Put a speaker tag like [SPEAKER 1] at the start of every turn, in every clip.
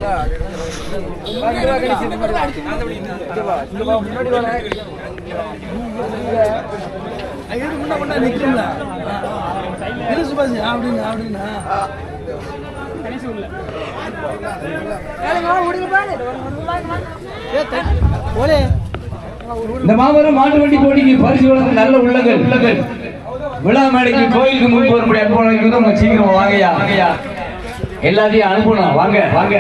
[SPEAKER 1] இந்த மாபெரும் மாட்டு வண்டி போட்டிக்கு பரிசு வழங்க நல்ல உள்ளங்கள் விழா மேடைக்கு கோயிலுக்கு முன்பு வரும்படி அனுப்பணும். உங்க சீக்கிரம் வாங்கயா எல்லாத்தையும் அனுப்பணும். வாங்க வாங்க.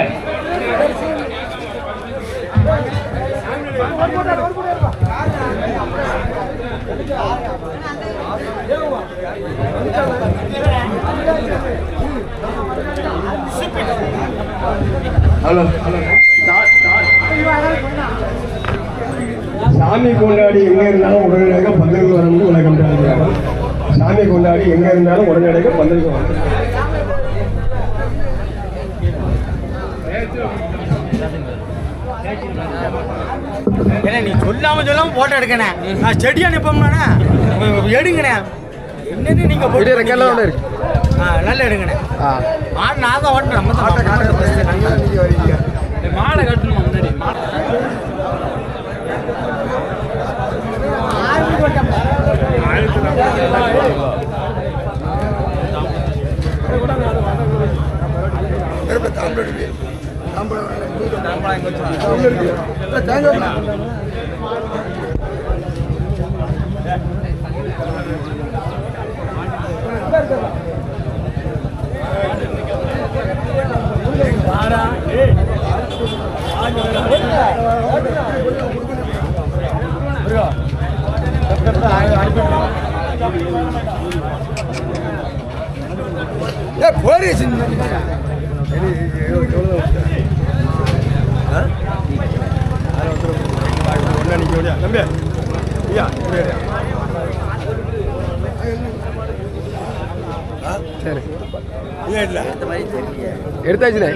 [SPEAKER 1] ஹலோ
[SPEAKER 2] சாமி கொண்டாடி எங்க இருந்தாலும் உடனடியாக பந்தலுக்கு வரணும்னு உலகம் இருக்கிறாங்க. சாமி கொண்டாடி எங்க இருந்தாலும் உடனடியாக பந்தலுக்கு வரணும்.
[SPEAKER 3] நீ சொல்லாம போட்டோ எடுக்கணே. நான் செடி அனுப்போம்னா எடுங்கண்ணே. என்னன்னு நீங்க நல்லா எடுங்கண்ணே. நான் தான் ஓட்டணும். நம்ம மாலை கட்டணுமா முன்னாடி?
[SPEAKER 2] எடுத்தாச்சுண்ணே.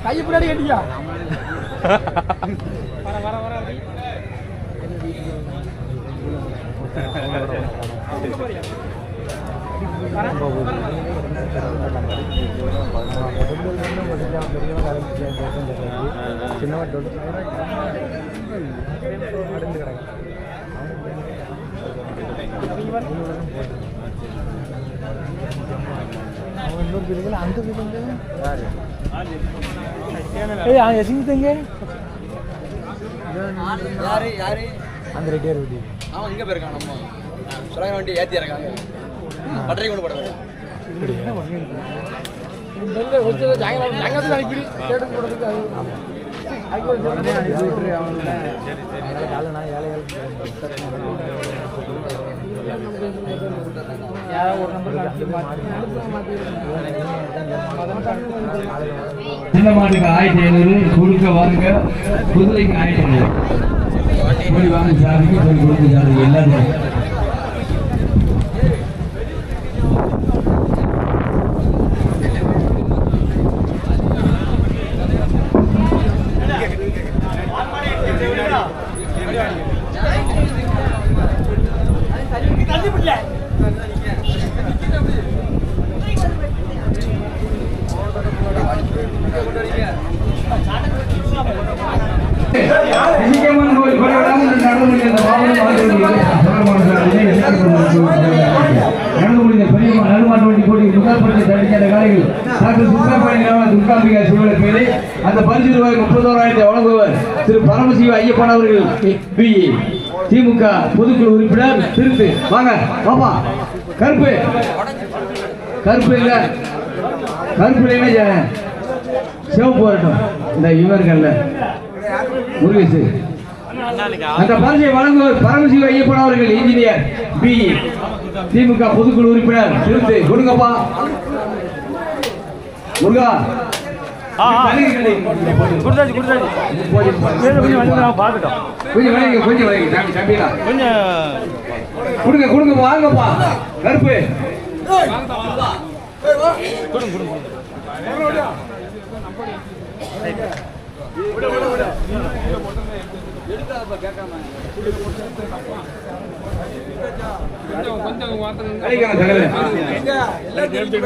[SPEAKER 3] கையை பின்னாடி கட்டியா? அந்த ரெட்டியார் வீட்டு அவன் இங்க போயிருக்கான். நம்ம சுரங்க வண்டி ஏத்தி இறக்காங்க. பட்டறை கொண்டு போடுறாங்க.
[SPEAKER 1] சின்ன மாட்டுக்கு 1500, கொடுக்க வாங்க. குதிரைக்கு 1500. வாங்க சாதிக்கு கொடுக்க சாதிக்கு எல்லாரும். அந்த பரிசு ரூபாய் 31,000 வழங்குவர் திரு பரமசிவ ஐயப்பன் அவர்கள், பிஇ, திமுக பொதுக்குழு உறுப்பினர், திருத்து. வாங்க பாப்பா. கருப்பு கருப்பு இல்ல, கருப்பு இல்லைன்னா சிவப்பு வரட்டும். இந்த இவர்கள் முருகேசு. அந்த பரிசை வழங்குவர் பரமசிவ ஐயப்பன் அவர்கள், இன்ஜினியர், பிஇ, திமுக பொதுக்குழு உறுப்பினர், திருத்து. கொடுங்கப்பா முருகா. கொடுங்க வாங்கப்பா. கருப்பு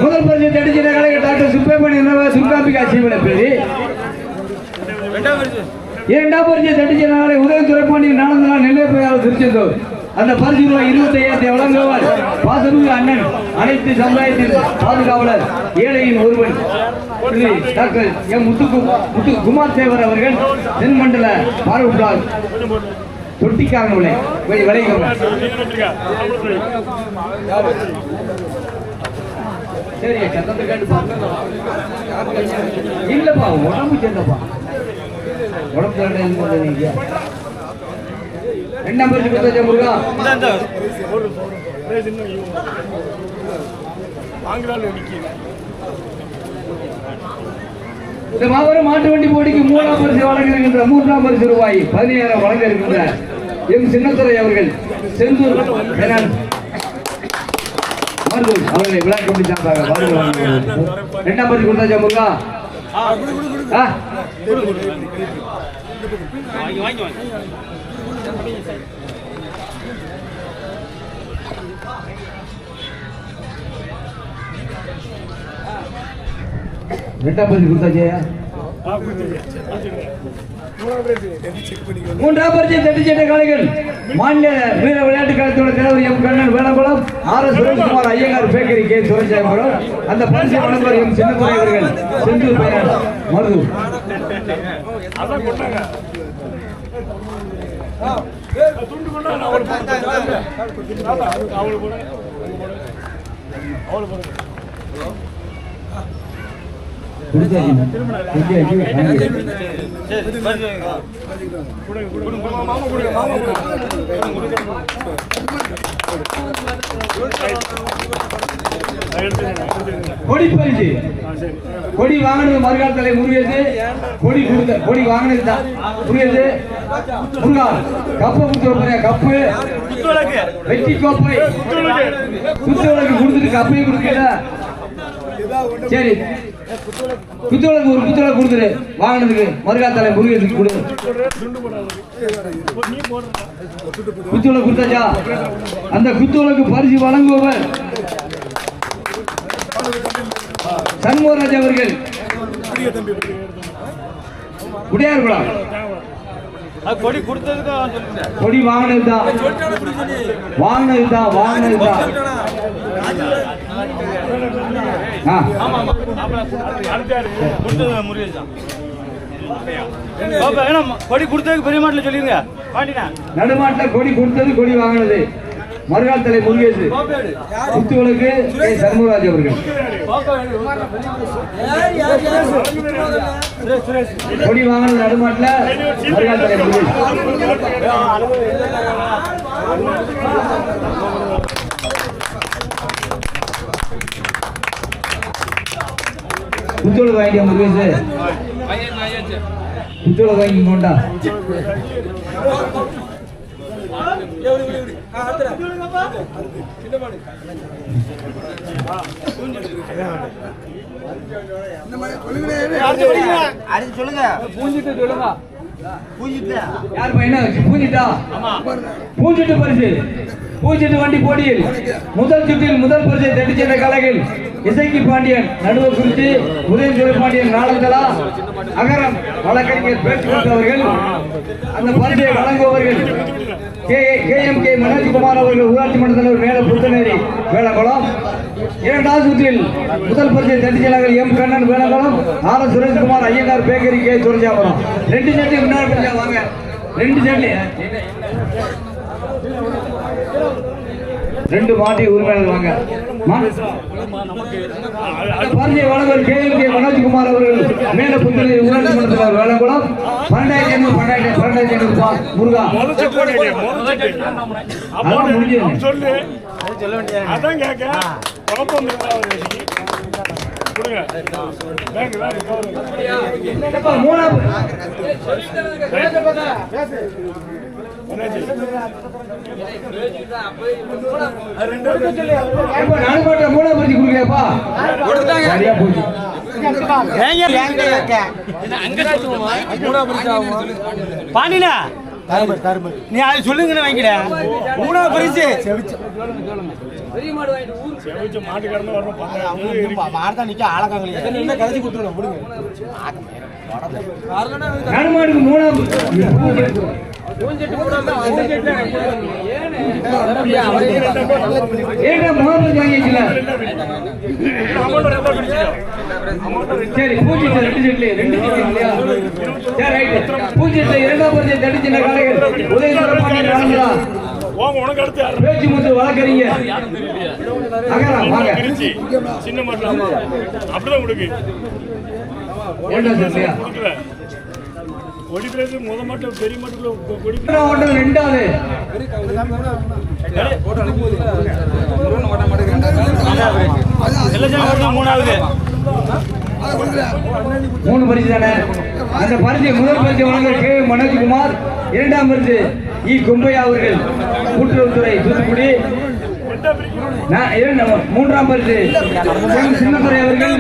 [SPEAKER 1] முதல் பரிசு தடிச்சிட கலைஞர் டாக்டர் சுப்பிரமணிய துர்காம்பிகா சீவன பேரு. இரண்டாம் பரிசு தடிச்சிட நாளை உதவி துறைப்பாண்டி நானந்தலா நெல்லைப்பையாளர் திருச்செந்தூர். அந்த பரிசு ரூபாய் 25,000 வழங்குவார் பாசமிகு அண்ணன், அனைத்து சமுதாயத்தின் பாதுகாவலர், ஏழையின் ஒருவன் டாக்டர் எம் முத்து குமார் தேவர் அவர்கள் தென்மண்டல பார்வையாளர் தொட்டிக்காரன் விளைவிக்க. சரி சத்தத்தை கேட்டுப்பா. இல்லப்பா உடம்பு சேர்ந்தப்பா, உடம்பு சேர்ந்த நீங்க. ரெண்டாம் பரிசு கொடுத்த முருகா. இந்த மாபெரும் மாட்டு வண்டி போட்டிக்கு மூன்றாம் பரிசு வழங்க இருக்கின்ற மூன்றாம் பரிசு ரூபாய் 17,000 வழங்க இருக்கின்ற எம் சின்னத்துறை அவர்கள் செந்தூர் அவர்களை விழா கமிட்டி. ரெண்டாம் பரிசு கொடுத்தாச்சா முருகா? ரெண்டாம் பரிசு கொடுத்தாச்சா? மூன்றாம் பரிசு தட்டிச்சேட்டை காளைகள் மாநில வீர விளையாட்டு கழகத்தோட தலைவர் M Kannan Venakulam, R S Sureshkumar Iyengar bakery K Sureshapuram. அந்த பரிசை வழங்குவார் எம் சின்னத்துறை அவர்கள் செந்தூர் பெயர் மருதூர். கொடி பரிசு கொடி வாங்கினது மறுகால் தலை முருகேசு. கொடி கொடுத்த கொடி வாங்கினது தான் முருகேசு. முருகா கப்பை கொடுத்து கப்பு வெற்றி கோப்பை குத்துவளுக்கு கொடுத்துட்டு கப்பையும் கொடுக்கல. சரி குத்துவளுக்கு ஒரு குத்துவளை கொடுத்துரு வாங்கினதுக்கு மறுகால் தலை முருகேசுக்கு கொடு. குத்துவளை கொடுத்தாச்சா? அந்த குத்துவளுக்கு பரிசு வழங்குபவர் சண்முகராஜ் அவர்கள் உடையார்குளம். கொடி கொடுத்ததுக்கு கொடி வாங்கினதுதான் வாங்கினதுதான் வாங்கினதுதான்.
[SPEAKER 3] கொடி கொடுத்ததுக்கு பெரிய மாட்டில் சொல்லிருங்க.
[SPEAKER 1] நடுமாட்டில் கொடி கொடுத்தது கொடி வாங்கினது மறுகால் தலை முருகேசு. குத்துவளுக்கு சண்முகராஜ் அவர்கள் கொடி வாங்கினது நடுமாட்டில் மறுகால் தலை முருகேசு. குத்துவளுக்கு வாங்கியா முருகேசு? குத்துவளுக்கு வாங்கி கொண்டா. பூஞ்சிட்டு பரிசு பூஞ்சிட்டு வண்டி போட்டியில் முதல் சுற்றில் முதல் பரிசை தட்டிச்சென்ற கலைகள் இசைக்கு பாண்டியன், நடுவர் குறிச்சி உதயந்திர பாண்டியன், நாளந்தலா அகரம் வழக்கறிஞர் பேச்சுக்கொண்டவர்கள். அந்த பரிசை வழங்குபவர்கள் KMK மனோஜ்குமார் அவர்கள், ஊராட்சி மன்ற தலைவர் மேல புத்தநேரி வேளங்குளம். இரண்டாவது சுற்றில் முதல் பரிசை தட்டிச்செல்லார்கள் M Kannan Velankulam, R S Sureshkumar Iyengar bakery K Sureshapuram. 2 set முன்னாடி பிடிச்சா வாங்க. 2 செட்டு 2 மாட்டி உரிமையாளர் வாங்க. பரிசை வழங்குவர் KMK மனோஜ்குமார் அவர்கள் மேல புத்தநேரி ஊராட்சி மன்ற தலைவர் வேளங்குளம். 12,500 முருகா அதான் முடிஞ்சது. மூணாவது கொடுக்கலையாப்பா? சரியா போச்சு.
[SPEAKER 3] பாண்டினா
[SPEAKER 4] நீ அது சொல்லுங்கன்னு வைக்கிற 3வது பரிசு மாடுதான் நிக்க ஆளக்காங்கலையே என்ன கடைசி கொடுத்துருவோம் விடுங்க
[SPEAKER 1] கருமாடுக்கு 3ஆம் ஏங்க முகமது வாங்கிக்கல சரி பூஜ்ஜியத்தை 2 செட்ல 2 செட் இல்லையா சரி ரைட் பூஜ்ஜியத்தை 2ஆம் பரிசை தடிச்சின காலைகள் உதயசூரப்பாண்டி நாங்களா பேச்சு முத்து வழக்கறிஞர் அகரம் வாங்க
[SPEAKER 5] சின்ன மாட்டலாம் அப்படிதான் கொடுக்கு
[SPEAKER 1] என்ன சொல்லியா
[SPEAKER 5] கொடி பிரேஸ் முத மாட்டம் பெரிய மாட்டுக்குள்ள கொடி
[SPEAKER 1] ஓட்டது 2வது
[SPEAKER 5] எல்லாம் 3வது
[SPEAKER 1] 3 பரிசு தானே அந்த பரிசை முதல் பரிசு வழங்க கே மனோஜ்குமார் 2ஆம் பரிசு இ கொம்பையா அவர்கள் கூட்டுறவுத்துறை தூத்துக்குடி 3ஆம் பரிசு சின்னத்துறை அவர்கள்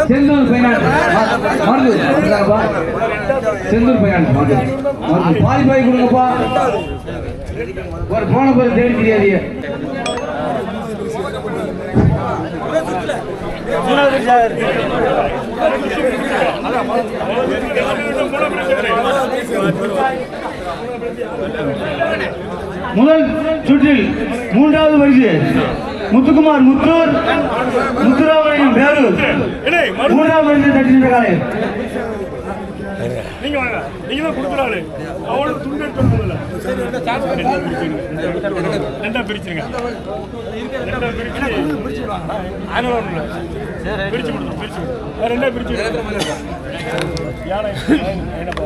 [SPEAKER 1] செந்தூர் பைனான்ஸ் செந்தூர் பைனான்ஸ் பாதி பாதி கொடுங்கப்பா ஒரு போன பரிசு தேடி தெரியாது முதல் சுற்றில் 3வது பரிசு முத்துக்குமார் முத்தூர் முத்துராமலிங்கம் பேரூர் 3ஆம் பரிசு தட்டின காலை
[SPEAKER 5] நீங்க வாங்க நீங்க தான் கொடுக்குறாரு அவளுக்கு துண்டு எடுக்கணும்ல ரெண்டா பிரிச்சுங்க ரெண்டா பிரிச்சு ஆனவன்ல பிரிச்சு கொடுங்க பிரிச்சு ரெண்டா பிரிச்சு யாரை என்னப்பா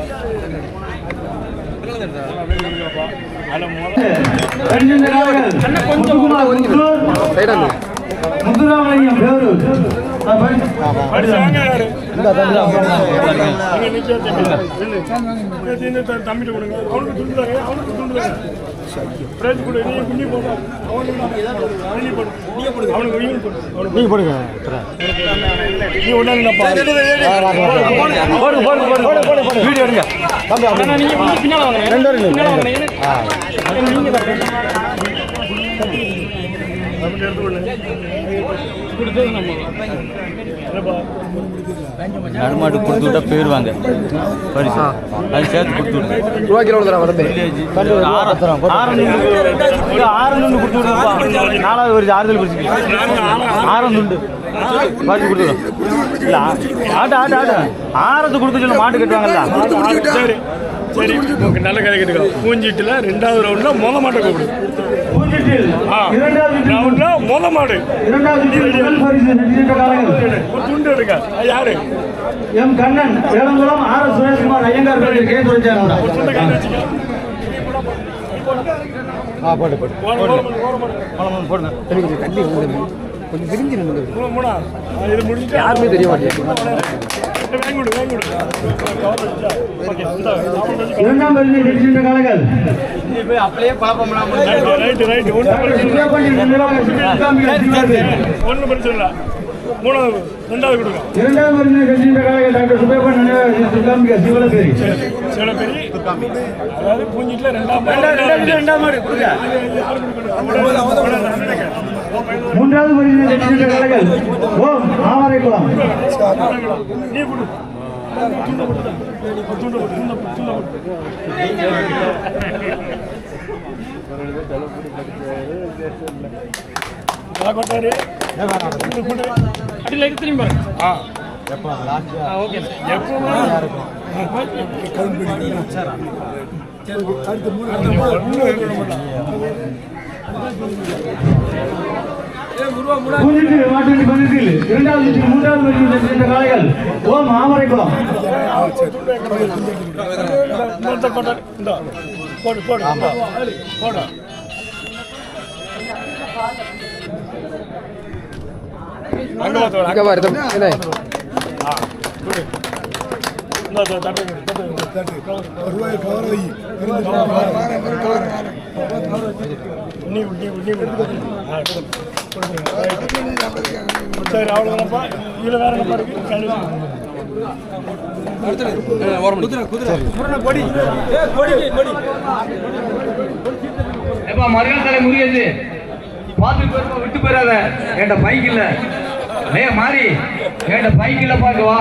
[SPEAKER 1] முத்துராமலிங்கம் பேரூர்
[SPEAKER 5] தம்பிட்டு கொடுங்க அவனுக்கு துண்டு தாங்க அவனுக்கு துண்டு தாங்க பிரைஸ் கொடு நீ குண்டி போட அவனுக்கு நீ போடுங்க நீ ஒண்ணாங்கப்பா போடு வீடியோ எடுங்க தம்பி நீங்க பின்னால வாங்க ரெண்டு பேரும் பின்னால வாங்க நீங்க
[SPEAKER 6] நடுமாடு கொடுத்து விட்டா போயிடுவாங்க பரிசு அது சேர்த்து கொடுத்து விட்டு
[SPEAKER 3] ரூபாய்க்கு எவ்வளோ தரம் வருது
[SPEAKER 6] 6 நுண்டு கொடுத்து விடுப்பா 4வது பரிசு ஆறுதல் பரிசு 6 நுண்டு பரிசு கொடுத்துடும் இல்லை ஆட்டு ஆட்டு ஆட்டு 6 கொடுத்து சொல்ல மாட்டு கட்டுவாங்கல்ல
[SPEAKER 5] சரி சரி ஓகே நல்ல கதை கேட்டுக்கோ பூஞ்சிட்டுல 2வது ரவுண்ட்ல மொத மாட்டை கூப்பிடு ரவுண்ட்ல மொத மாடு ஒரு துண்டு எடுக்க யாரு
[SPEAKER 1] எம் கண்ணன் வேளங்குளம் ஆர் சுரேஷ்குமார் ஐயங்கார்
[SPEAKER 3] கொஞ்சம் விரிஞ்சு
[SPEAKER 5] இது முடிஞ்சு
[SPEAKER 3] யாருமே தெரிய மாட்டேங்குது
[SPEAKER 1] இரண்டாம் காலங்கள்
[SPEAKER 4] அப்படியே பழப்பம்லாம்
[SPEAKER 5] ஒன்றும் பிரச்சனை இல்லை 3வது 2வது கொடுங்க
[SPEAKER 1] இரண்டாம் காலங்கள் டாக்டர் சுப்பையப்பன் நினைவாக சிவலப்பேரி
[SPEAKER 5] சிவலப்பேரி அதாவது பூஞ்சிட்டுல 2ஆம் மாடு கொடுங்க
[SPEAKER 1] 3வது பரிசு காலங்கள் ஓம் ஆமரைக்குளம்
[SPEAKER 5] நீ கொடு
[SPEAKER 1] இரண்டாவது 3வது காலைகள் ஓம் ஆமரைக்குளம்
[SPEAKER 5] போடு போடு போடு
[SPEAKER 3] அங்கே பாரு என்ன
[SPEAKER 5] சரி அவ்வளோதான்ப்பா இதில் வேற என்ன பாருக்கு
[SPEAKER 1] எப்பா மறுநாள் தலை முடியாது பார்த்து போயிருப்பா, விட்டு போயிடாத. என்கிட்ட பைக் இல்ல. மாறி என்கிட்ட பைக் இல்ல, பாக்க வா.